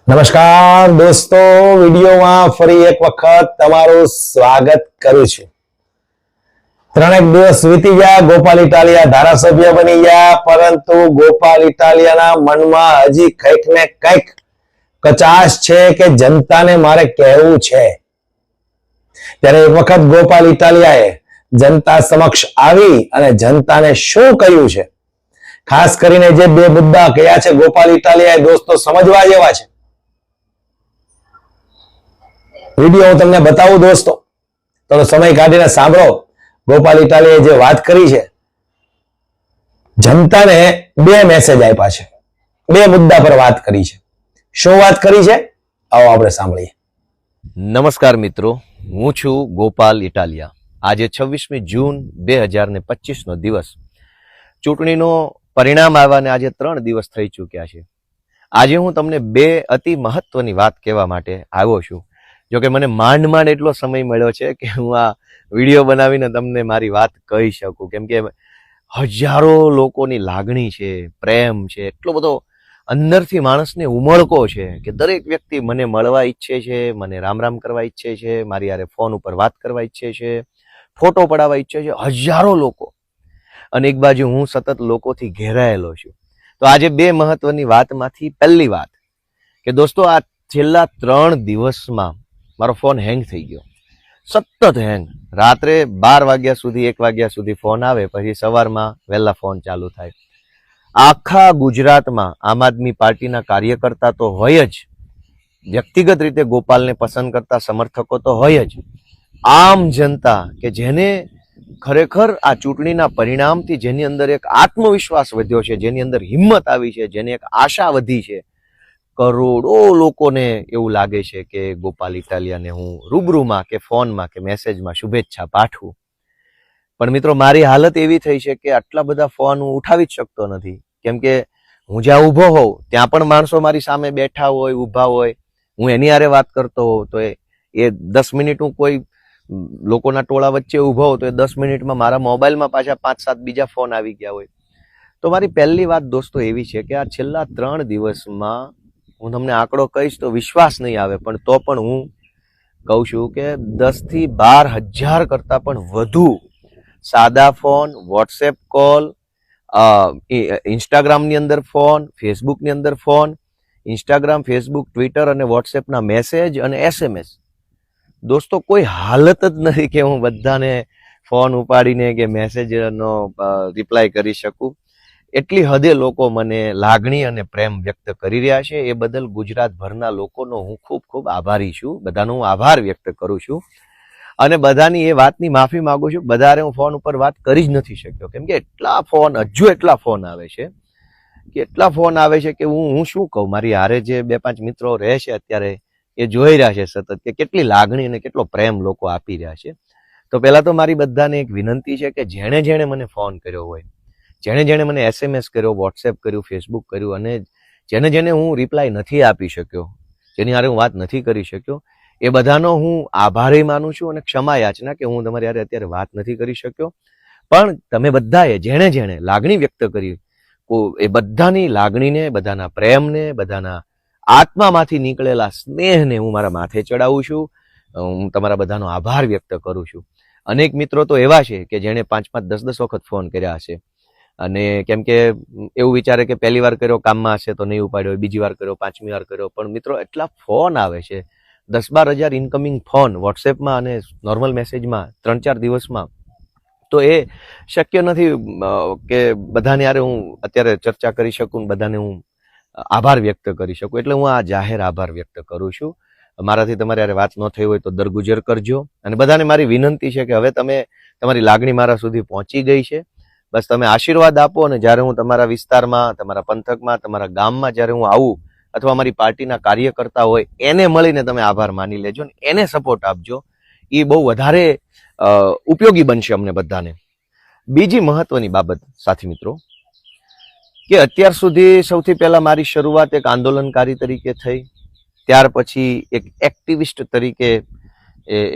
નમસ્કાર દોસ્તો, વિડીયોમાં ફરી એક વખત તમારું સ્વાગત કરું છું। ત્રણેક દિવસ વીતી ગયા, ગોપાલ ઇટાલિયા ધારાસભ્ય બની ગયા, પરંતુ ગોપાલ ઇટાલિયાના મનમાં હજી કંઈક ને કંઈક કચાશ છે કે જનતાને મારે કહેવું છે। ત્યારે એક વખત ગોપાલ ઇટાલિયાએ જનતા સમક્ષ આવી અને જનતાને શું કહ્યું છે, ખાસ કરીને જે બે મુદ્દા કયા છે ગોપાલ ઇટાલિયાએ, દોસ્તો સમજવા જેવા છે। વિડીયો હું તમને બતાવું દોસ્તો, તો સમય કાઢીને સાંભળો। ગોપાલ ઇટાલિયાએ જે વાત કરી છે, જનતાને બે મેસેજ આપ્યા છે, બે મુદ્દા પર વાત કરી છે। શું વાત કરી છે, આવો આપણે સાંભળીએ। નમસ્કાર મિત્રો, હું છું ગોપાલ ઇટાલિયા। આજે 26મી જૂન 2025 નો દિવસ, ચૂંટણીનો પરિણામ આવ્યાને આજે 3 દિવસ થઈ ચૂક્યા છે। આજે હું તમને બે અતિ મહત્વની વાત કહેવા માટે આવ્યો છું। જો કે મને માંડ એટલો સમય મળ્યો છે કે હું આ વિડીયો બનાવીને તમને મારી વાત કહી શકું, કેમ કે હજારો લોકોની લાગણી છે, પ્રેમ છે, એટલો બધો અંદરથી માણસને ઉમળકો છે કે દરેક વ્યક્તિ મને મળવા ઈચ્છે છે, મને રામ રામ કરવા ઈચ્છે છે, મારી યારે ફોન ઉપર વાત કરવા ઈચ્છે છે, ફોટો પડાવવા ઈચ્છે છે, હજારો લોકો। અને એક બાજુ હું સતત લોકોથી ઘેરાયેલો છું। તો આજે બે મહત્વની વાતમાંથી પહેલી વાત કે દોસ્તો, આ છેલ્લા 3 દિવસમાં મારો ફોન હેંગ થઈ ગયો, સતત હેંગ। રાત્રે 12 વાગ્યા સુધી 1 વાગ્યા સુધી ફોન આવે, પછી સવારમાં વહેલા ફોન ચાલુ થાય। આખા ગુજરાતમાં આમ આદમી પાર્ટીના કાર્યકર્તા તો હોય જ, વ્યક્તિગત રીતે ગોપાલને પસંદ કરતા સમર્થકો તો હોય જ, આમ જનતા કે જેને ખરેખર આ ચૂંટણીના પરિણામથી જેની અંદર એક આત્મવિશ્વાસ વધ્યો છે, જેની અંદર હિંમત આવી છે, જેની એક આશા વધી છે, કરોડો લોકોને એવું લાગે છે કે ગોપાલ ઇટાલિયાને હું રૂબરૂમાં કે ફોનમાં કે મેસેજમાં શુભેચ્છા પાઠવું। પણ મિત્રો, મારી હાલત એવી થઈ છે કે આટલા બધા ફોન હું ઉઠાવી જ શકતો નથી, કેમ કે હું જ્યાં ઊભો હોઉં ત્યાં પણ માણસો મારી સામે બેઠા હોય, ઊભા હોય, હું એની હારે વાત કરતો હોઉં તો એ 10 મિનિટ હું કોઈ લોકોના ટોળા વચ્ચે ઊભો હોઉં તો એ 10 મિનિટમાં મારા મોબાઈલમાં પાછા 5-7 બીજા ફોન આવી ગયા હોય। તો મારી પહેલી વાત દોસ્તો એવી છે કે આ છેલ્લા 3 દિવસમાં હું તમને આંકડો કહીશ તો વિશ્વાસ નહીં આવે, પણ તો પણ હું કહું છું કે 10 થી 12 હજાર કરતા પણ વધુ સાદા ફોન, વોટ્સએપ કોલ, ઇન્સ્ટાગ્રામની અંદર ફોન, ફેસબુકની અંદર ફોન, ઇન્સ્ટાગ્રામ, ફેસબુક, ટ્વિટર અને વોટ્સએપના મેસેજ અને SMS। દોસ્તો, કોઈ હાલત જ નથી કે હું બધાને ફોન ઉપાડીને કે મેસેજનો રિપ્લાય કરી શકું। એટલી હદે લોકો મને લાગણી અને પ્રેમ વ્યક્ત કરી રહ્યા છે। એ બદલ ગુજરાતભરના લોકોનો હું ખૂબ ખૂબ આભારી છું, બધાનો હું આભાર વ્યક્ત કરું છું અને બધાની એ વાતની માફી માંગુ છું। બધારે હું ફોન ઉપર વાત કરી જ નથી શક્યો, કેમ કે એટલા ફોન આવે છે કે એટલા ફોન આવે છે કે હું શું કહું। મારી હારે જે 2-5 મિત્રો રહે છે અત્યારે, એ જોઈ રહ્યા છે સતત કે કેટલી લાગણી અને કેટલો પ્રેમ લોકો આપી રહ્યા છે। તો પહેલા તો મારી બધાને એક વિનંતી છે કે જેણે મને ફોન કર્યો હોય, જેણે મને SMS કર્યો, વોટ્સએપ કર્યું, ફેસબુક કર્યું અને જેને હું રિપ્લાય નથી આપી શક્યો, જેની હારે હું વાત નથી કરી શક્યો, એ બધાનો હું આભારી માનું છું અને ક્ષમા યાચના કે હું તમારી હારે અત્યારે વાત નથી કરી શક્યો। પણ તમે બધાએ જેણે લાગણી વ્યક્ત કરી, એ બધાની લાગણીને, બધાના પ્રેમને, બધાના આત્મામાંથી નીકળેલા સ્નેહને હું મારા માથે ચડાવું છું। હું તમારા બધાનો આભાર વ્યક્ત કરું છું। અનેક મિત્રો તો એવા છે કે જેણે 5-5, 10-10 વખત ફોન કર્યા હશે અને કેમ કે એવું વિચારે કે પહેલી વાર કર્યો કામમાં હશે તો નહીં ઉપાડ્યો, બીજી વાર કર્યો, 5મી વાર કર્યો, પણ મિત્રો એટલા ફોન આવે છે, 10-12 હજાર ઇન્કમિંગ ફોન વોટ્સએપમાં અને નોર્મલ મેસેજમાં 3-4 દિવસમાં। તો એ શક્ય નથી કે બધાને યારે હું અત્યારે ચર્ચા કરી શકું, બધાને હું આભાર વ્યક્ત કરી શકું, એટલે હું આ જાહેર આભાર વ્યક્ત કરું છું। મારાથી તમારે યારે વાત ન થઈ હોય તો દરગુજર કરજો અને બધાને મારી વિનંતી છે કે હવે તમારી લાગણી મારા સુધી પહોંચી ગઈ છે, બસ તમે આશીર્વાદ આપો અને જ્યારે હું તમારા વિસ્તારમાં, તમારા પંથકમાં, તમારા ગામમાં જ્યારે હું આવું અથવા અમારી પાર્ટીના કાર્યકર્તા હોય એને મળીને તમે આભાર માની લેજો ને એને સપોર્ટ આપજો, એ બહુ વધારે ઉપયોગી બનશે અમને બધાને। બીજી મહત્વની બાબત સાથી મિત્રો કે અત્યાર સુધી સૌથી પહેલા મારી શરૂઆત એક આંદોલનકારી તરીકે થઈ, ત્યાર પછી એક એક્ટિવિસ્ટ તરીકે,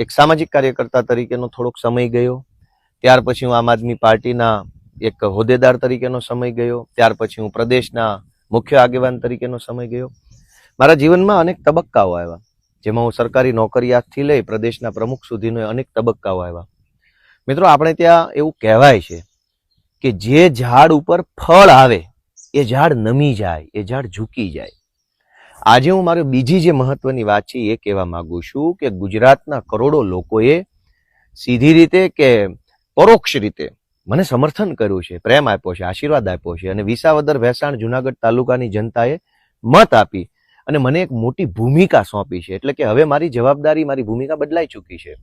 એક સામાજિક કાર્યકર્તા તરીકેનો થોડોક સમય ગયો, ત્યાર પછી હું આમ આદમી પાર્ટીના એક હોદ્દેદાર તરીકેનો સમય ગયો, ત્યાર પછી હું પ્રદેશના મુખ્ય આગેવાન તરીકેનો સમય ગયો મારા જીવનમાં અનેક તબક્કાઓ આવ્યા, જેમાં હું સરકારી નોકરિયાતથી લઈ પ્રદેશના પ્રમુખ સુધીનો અનેક તબક્કાઓ આવ્યા. મિત્રો, આપણે ત્યાં એવું કહેવાય છે કે જે ઝાડ ઉપર ફળ આવે એ ઝાડ નમી જાય, એ ઝાડ ઝૂકી જાય. આજે હું મારી બીજી જે મહત્વની વાત છે એ કહેવા માંગુ છું કે ગુજરાતના કરોડો લોકોએ સીધી રીતે કે પરોક્ષ રીતે મને સમર્થન કર્યું છે, પ્રેમ આપ્યો છે, આશીર્વાદ આપ્યો છે, અને વિસાવદર, ભેસાણ, જુનાગઢ તાલુકાની જનતાએ મત આપી અને મને એક મોટી ભૂમિકા સોંપી છે. એટલે કે હવે મારી જવાબદારી, મારી ભૂમિકા બદલાઈ ચૂકી છે.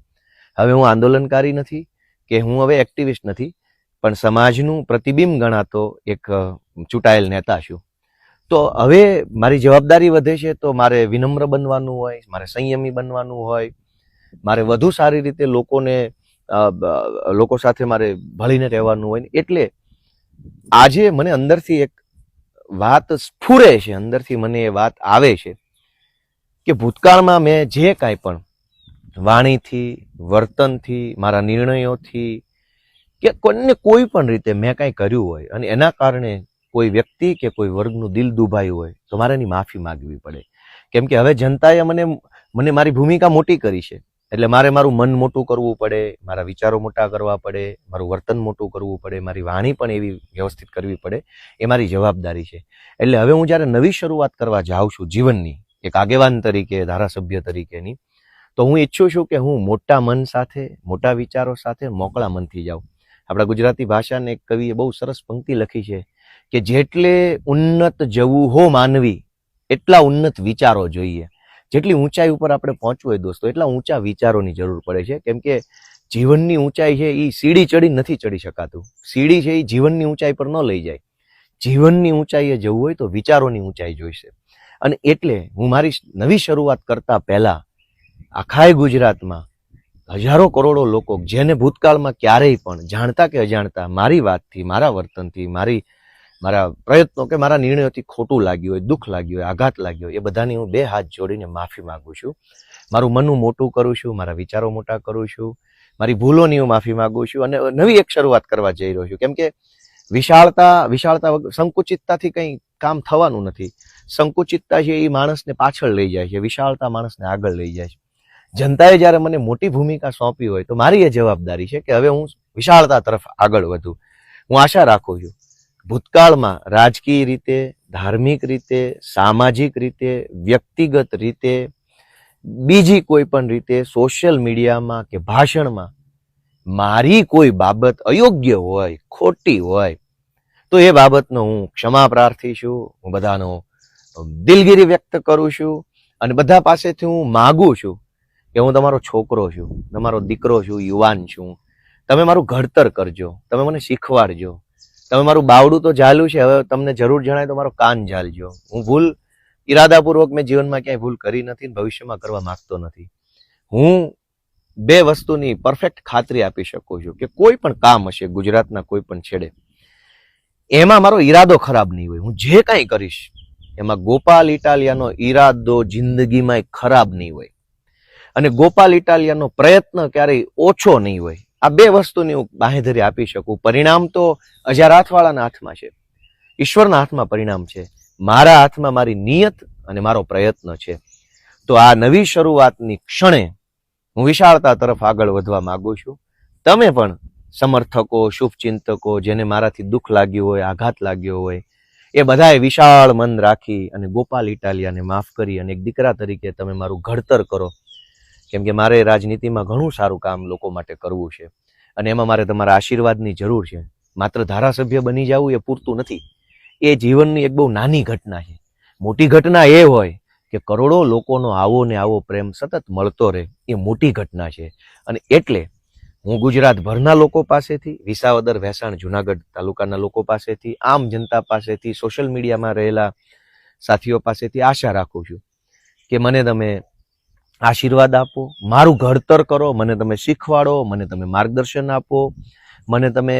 હવે હું આંદોલનકારી નથી કે હું હવે એક્ટિવિસ્ટ નથી, પણ સમાજનું પ્રતિબિંબ ગણાતો એક ચૂંટાયેલ નેતા છું. તો હવે મારી જવાબદારી વધે છે, તો મારે વિનમ્ર બનવાનું હોય, મારે સંયમી બનવાનું હોય, મારે વધુ સારી રીતે લોકો સાથે મારે ભળીને રહેવાનું હોય. એટલે આજે મને અંદરથી એક વાત સ્ફુરે છે, અંદરથી મને એ વાત આવે છે કે ભૂતકાળમાં મેં જે કાંઈ પણ વાણીથી, વર્તનથી, મારા નિર્ણયોથી કે કોઈ પણ રીતે મેં કાંઈ કર્યું હોય અને એના કારણે કોઈ વ્યક્તિ કે કોઈ વર્ગનું દિલ દુભાયું હોય તો મારે એની માફી માંગવી પડે. કેમ કે હવે જનતાએ મને મારી ભૂમિકા મોટી કરી છે, એટલે મારે મારું મન મોટું કરવું પડે, મારા વિચારો મોટા કરવા પડે, મારું વર્તન મોટું કરવું પડે, મારી વાણી પણ એવી વ્યવસ્થિત કરવી પડે. એ મારી જવાબદારી છે. એટલે હવે હું જ્યારે નવી શરૂઆત કરવા જાઉં છું જીવનની, એક આગેવાન તરીકે, ધારાસભ્ય તરીકેની, તો હું ઈચ્છું છું કે હું મોટા મન સાથે, મોટા વિચારો સાથે મોકળા મનથી જાઉં. આપણા ગુજરાતી ભાષાને એક કવિએ બહુ સરસ પંક્તિ લખી છે કે જેટલે ઉન્નત જવું હો માનવી, એટલા ઉન્નત વિચારો જોઈએ. જેટલી ઊંચાઈ ઉપર આપણે પહોંચવું હોય દોસ્તો, એટલા ઊંચા વિચારોની જરૂર પડે છે. કેમ કે જીવનની ઊંચાઈ છે એ સીડી ચડી નથી ચડી શકાતું. સીડી છે એ જીવનની ઊંચાઈ પર ન લઈ જાય. જીવનની ઊંચાઈએ જવું હોય તો વિચારોની ઊંચાઈ જોઈશે. અને એટલે હું મારી નવી શરૂઆત કરતા પહેલા આખાય ગુજરાતમાં હજારો કરોડો લોકો જેને ભૂતકાળમાં ક્યારેય પણ જાણતા કે અજાણતા મારી વાતથી, મારા વર્તનથી, મારા પ્રયત્નો કે મારા નિર્ણયોથી ખોટું લાગ્યું હોય, દુઃખ લાગ્યું હોય, આઘાત લાગ્યો હોય, એ બધાની હું બે હાથ જોડીને માફી માંગુ છું. મારું મન હું મોટું કરું છું, મારા વિચારો મોટા કરું છું, મારી ભૂલોની હું માફી માંગુ છું અને નવી એક શરૂઆત કરવા જઈ રહ્યો છું. કેમ કે વિશાળતા સંકુચિતતાથી કંઈ કામ થવાનું નથી. સંકુચિતતા છે એ માણસને પાછળ લઈ જાય છે, વિશાળતા માણસને આગળ લઈ જાય છે. જનતાએ જ્યારે મને મોટી ભૂમિકા સોંપી હોય તો મારી એ જવાબદારી છે કે હવે હું વિશાળતા તરફ આગળ વધું. હું આશા રાખું છું ભૂતકાળમાં રાજકીય રીતે, ધાર્મિક રીતે, સામાજિક રીતે, વ્યક્તિગત રીતે, બીજી કોઈ પણ રીતે સોશિયલ મીડિયામાં કે ભાષણમાં મારી કોઈ બાબત અયોગ્ય હોય, ખોટી હોય તો એ બાબતનો હું ક્ષમા પ્રાર્થી છું. હું બધાનો દિલગીરી વ્યક્ત કરું છું અને બધા પાસેથી હું માગું છું કે હું તમારો છોકરો છું, તમારો દીકરો છું, યુવાન છું. તમે મારું ઘડતર કરજો, તમે મને શીખવાડજો. તમે મારું બાવડું તો ઝાલ્યું છે, હવે તમને જરૂર જણાય તો મારો કાન ઝાલજો. હું ઈરાદાપૂર્વક મેં જીવનમાં ક્યાંય ભૂલ કરી નથી, ભવિષ્યમાં કરવા માંગતો નથી. હું બે વસ્તુની પરફેક્ટ ખાતરી આપી શકું છું કે કોઈ પણ કામ હશે ગુજરાતના કોઈ પણ છેડે, એમાં મારો ઈરાદો ખરાબ નહીં હોય. હું જે કાંઈ કરીશ એમાં ગોપાલ ઇટાલિયાનો ઈરાદો જિંદગીમાં ખરાબ નહીં હોય અને ગોપાલ ઇટાલિયાનો પ્રયત્ન ક્યારેય ઓછો નહીં હોય. આ બે વસ્તુની હું બાંહેધરી આપી શકું. પરિણામ તો અજારાથવાળાના હાથમાં છે, ઈશ્વરના હાથમાં પરિણામ છે. મારા હાથમાં મારી નિયત અને મારો પ્રયત્ન છે. તો આ નવી શરૂઆતની ક્ષણે હું વિશાળતા તરફ આગળ વધવા માંગુ છું. તમે પણ સમર્થકો, શુભચિંતકો, જેને મારાથી દુઃખ લાગ્યું હોય, આઘાત લાગ્યો હોય, એ બધાએ વિશાળ મન રાખી અને ગોપાલ ઇટાલિયાને માફ કરી અને એક દીકરા તરીકે તમે મારું ઘડતર કરો. કેમ કે મારે રાજનીતિમાં ઘણું સારું કામ લોકો માટે કરવું છે અને એમાં મારે તમારા આશીર્વાદની જરૂર છે. માત્ર ધારાસભ્ય બની જવું એ પૂરતું નથી. એ જીવનની એક બહુ નાની ઘટના છે. મોટી ઘટના એ હોય કે કરોડો લોકોનો આવો ને આવો પ્રેમ સતત મળતો રહે, એ મોટી ઘટના છે. અને એટલે હું ગુજરાતભરના લોકો પાસેથી, વિસાવદર, ભેસાણ, જુનાગઢ તાલુકાના લોકો પાસેથી, આમ જનતા પાસેથી, સોશિયલ મીડિયામાં રહેલા સાથીઓ પાસેથી આશા રાખું છું કે મને તમે આશીર્વાદ આપો, મારું ઘડતર કરો, મને તમે શીખવાડો, મને તમે માર્ગદર્શન આપો, મને તમે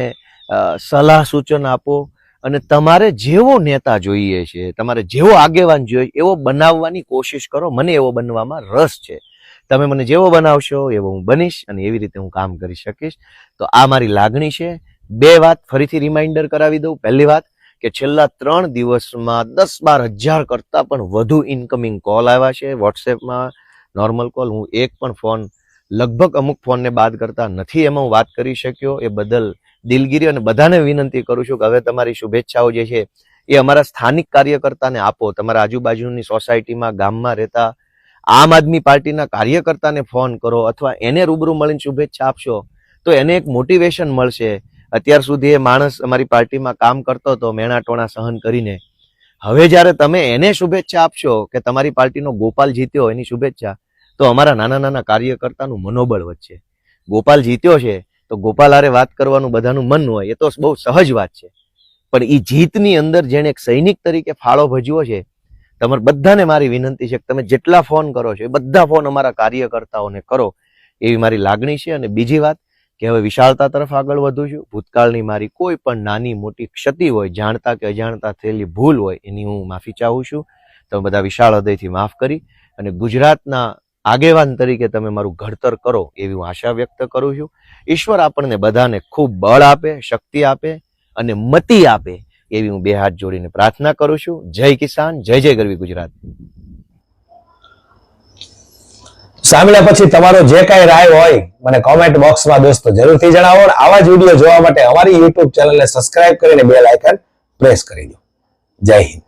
સલાહ સૂચન આપો અને તમારે જેવો નેતા જોઈએ છે, તમારે જેવો આગેવાન જોઈએ એવો બનાવવાની કોશિશ કરો. મને એવો બનવામાં રસ છે. તમે મને જેવો બનાવશો એવો હું બનીશ અને એવી રીતે હું કામ કરી શકીશ. તો આ મારી લાગણી છે. બે વાત ફરીથી રિમાઇન્ડર કરાવી દઉં. પહેલી વાત કે છેલ્લા 3 દિવસમાં 10-12 હજાર કરતા પણ વધુ ઇનકમિંગ કોલ આવ્યા છે વોટ્સએપમાં, નોર્મલ કોલ. હું એક પણ ફોન, લગભગ અમુક ફોનને બાદ કરતા નથી એમાં હું વાત કરી શક્યો, એ બદલ દિલગીરી. અને બધાને વિનંતી કરું છું કે હવે તમારી શુભેચ્છાઓ જે છે એ અમારા સ્થાનિક કાર્યકર્તાને આપો. તમારા આજુબાજુની સોસાયટીમાં, ગામમાં રહેતા આમ આદમી પાર્ટીના કાર્યકર્તાને ફોન કરો અથવા એને રૂબરૂ મળીને શુભેચ્છા આપશો તો એને એક મોટિવેશન મળશે. અત્યાર સુધી એ માણસ અમારી પાર્ટીમાં કામ કરતો હતો મેણાટોણા સહન કરીને, હવે જ્યારે તમે એને શુભેચ્છા આપશો કે તમારી પાર્ટીનો ગોપાલ જીત્યો એની શુભેચ્છા, તો અમારા નાના નાના કાર્યકર્તાનું મનોબળ વધશે. ગોપાલ જીત્યો છે તો ગોપાલ હારે વાત કરવાનું બધાનું મન હોય, એ તો બહુ સહજ વાત છે. પણ એ જીતની અંદર જેણે એક સૈનિક તરીકે ફાળો ભજવ્યો છે, તમારે બધાને મારી વિનંતી છે કે તમે જેટલા ફોન કરો છો એ બધા ફોન અમારા કાર્યકર્તાઓને કરો, એવી મારી લાગણી છે. અને બીજી વાત કે હવે વિશાળતા તરફ આગળ વધું છું. ભૂતકાળની મારી કોઈ પણ નાની મોટી ક્ષતિ હોય, જાણતા કે અજાણતા થયેલી ભૂલ હોય, એની હું માફી ચાહું છું. તમે બધા વિશાળ હૃદયથી માફ કરી અને ગુજરાતના આગેવાન તરીકે તમે મારું ઘડતર કરો એવી હું આશા વ્યક્ત કરું છું. ઈશ્વર આપણને બધાને ખૂબ બળ આપે, શક્તિ આપે અને મતિ આપે એવી હું બે હાથ જોડીને પ્રાર્થના કરું છું. જય કિસાન, જય જય ગરવી ગુજરાત. સાંભળ્યા પછી તમારો જે કાંઈ રાય હોય મને કોમેન્ટ બોક્સમાં દોસ્તો જરૂરથી જણાવો. આવા જ વિડીયો જોવા માટે અમારી યુટ્યુબ ચેનલને સબસ્ક્રાઇબ કરીને બેલ આઇકન પ્રેસ કરી દો. જય હિન્દ.